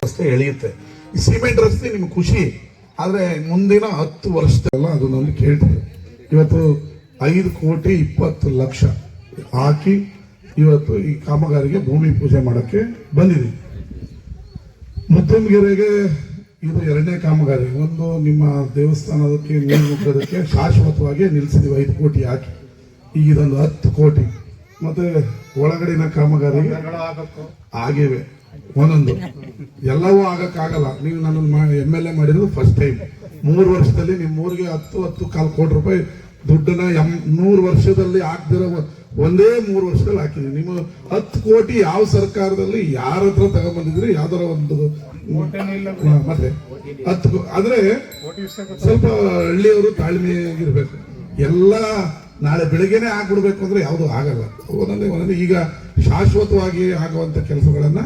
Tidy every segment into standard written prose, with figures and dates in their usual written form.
ರಸ್ತೆ ಎಳೆಯುತ್ತೆ. ಈ ಸಿಮೆಂಟ್ ರಸ್ತೆ ನಿಮ್ಗೆ ಖುಷಿ, ಆದ್ರೆ ಮುಂದಿನ 10 ವರ್ಷದಲ್ಲ ಅದು ನಾನು ಕೇಳ್ತೇವೆ. ಇವತ್ತು 5,20,00,000 ಹಾಕಿ ಇವತ್ತು ಈ ಕಾಮಗಾರಿಗೆ ಭೂಮಿ ಪೂಜೆ ಮಾಡಕ್ಕೆ ಬಂದಿದೆ. ಮುತ್ತುಂಗೆರೆಗೆ ಇದು 2ನೇ ಕಾಮಗಾರಿ. ಒಂದು ನಿಮ್ಮ ದೇವಸ್ಥಾನದಕ್ಕೆ ನೀರು ನುಗ್ಗೋದಕ್ಕೆ ಶಾಶ್ವತವಾಗಿ ನಿಲ್ಲಿಸಿದೀವಿ 5 ಕೋಟಿ ಹಾಕಿ. ಈಗ ಇದೊಂದು 10 ಕೋಟಿ ಮತ್ತೆ ಒಳಗಡಿನ ಕಾಮಗಾರಿಗೆ ಆಗಿವೆ ಒಂದೊಂದು. ಎಲ್ಲವೂ ಆಗಕ್ಕಾಗಲ್ಲ. ನೀವು ನನ್ನ MLA ಮಾಡಿರೋದು ಫಸ್ಟ್ ಟೈಮ್. 3 ವರ್ಷದಲ್ಲಿ ನಿಮ್ಮ ಊರಿಗೆ 10-10.25 ಕೋಟಿ ರೂಪಾಯಿ ದುಡ್ಡನ್ನ 100 ವರ್ಷದಲ್ಲಿ ಹಾಕ್ದಿರೋ ಒಂದೇ 3 ವರ್ಷದಲ್ಲಿ ಹಾಕಿದ್ವಿ. ನಿಮ್ಮ 10 ಕೋಟಿ ಯಾವ ಸರ್ಕಾರದಲ್ಲಿ ಯಾರ ಹತ್ರ ತಗೊಂಡ್ಬಂದಿದ್ರಿ? ಯಾವ್ದಾರ ಒಂದು ಮತ್ತೆ 10 ಆದ್ರೆ ಸ್ವಲ್ಪ ಹಳ್ಳಿಯವರು ತಾಳ್ಮೆಯಾಗಿರ್ಬೇಕು. ಎಲ್ಲ ನಾಳೆ ಬೆಳಗ್ಗೆನೆ ಆಗ್ಬಿಡ್ಬೇಕು ಅಂದ್ರೆ ಯಾವುದು ಆಗಲ್ಲ. ಒಂದೊಂದೇ ಈಗ ಶಾಶ್ವತವಾಗಿ ಆಗುವಂತ ಕೆಲಸಗಳನ್ನ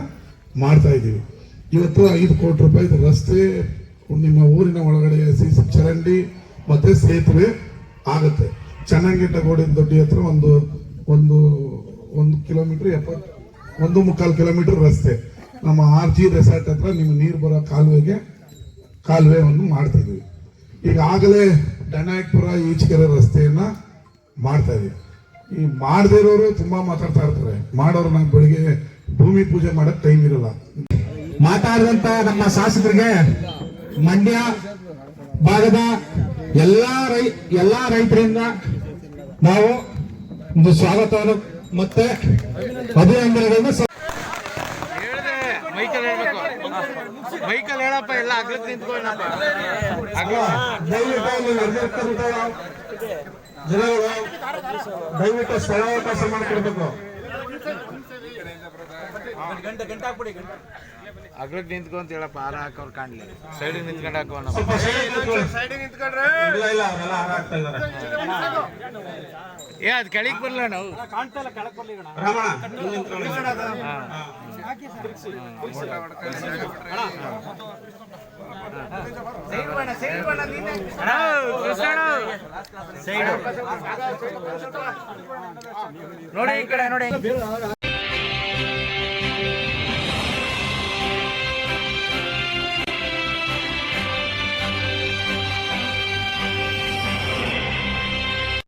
ಮಾಡ್ತಾ ಇದ್ದೀವಿ. ಇವತ್ತು 5 ಕೋಟಿ ರೂಪಾಯಿ ರಸ್ತೆ ನಿಮ್ಮ ಊರಿನ ಒಳಗಡೆ ಸಿಸಿ ಚರಂಡಿ ಮತ್ತೆ ಸೇತುವೆ ಆಗುತ್ತೆ. ಚನ್ನಂಗಿಟ್ಟಗೋಡಿನ ದೊಡ್ಡಿ ಹತ್ರ ಒಂದು ಕಿಲೋಮೀಟರ್ 1.25 ಕಿಲೋಮೀಟರ್ ರಸ್ತೆ. ನಮ್ಮ RG ರೆಸಾರ್ಟ್ ಹತ್ರ ನಿಮ್ಮ ನೀರು ಬರೋ ಕಾಲುವೆಯನ್ನು ಮಾಡ್ತಿದ್ವಿ. ಈಗಾಗಲೇ ಡನಾಯಕ್ಪುರ ಈಚೆಕೆರೆ ರಸ್ತೆಯನ್ನ ಮಾಡ್ತಾ ಇದೀವಿ. ಈ ಮಾಡದೇ ಇರೋರು ತುಂಬಾ ಮಾತಾಡ್ತಾ ಇರ್ತಾರೆ. ಮಾಡೋರು ನಾವು ಬೆಳಿಗ್ಗೆ ಭೂಮಿ ಪೂಜೆ ಮಾಡಕ್ ಟೈಮ್ ಇರಲ್ಲ. ಮಾತಾಡಿದಂತ ನಮ್ಮ ಶಾಸಕರಿಗೆ ಮಂಡ್ಯ ಭಾಗದ ಎಲ್ಲಾ ರೈತರಿಂದ ನಾವು ಒಂದು ಸ್ವಾಗತವನ್ನು ಮತ್ತೆ ಅಭಿನಂದನೆಗಳನ್ನು ಮೈಕಲ್ ಹೇಳಪ್ಪ. ಎಲ್ಲ ಅಗ್ಲಕ್ಕೆ ನಿಂತ್ಕೊಳ್ಳಪ್ಪ. ಜನಗಳು ದಯವಿಟ್ಟು ಸ್ಥಳಾವಕಾಶ ಮಾಡಿಕೊಡ್ಬೇಕು. ಅಗ್ಲಕ್ಕೆ ನಿಂತ್ಕೊಂತ ಹೇಳಪ್ಪ. ಹಾರ ಹಾಕೋರು ಕಾಣ್ಲಿ. ಸೈಡಿಗೆ ನಿಂತ್ಕೊಂಡು ಹಾಕೋಣ. ಏ ಅದ್ ಕೆಳಗೆ ಬರ್ಲ ನಾವು ನೋಡಿ ಈ ಕಡೆ ನೋಡಿ.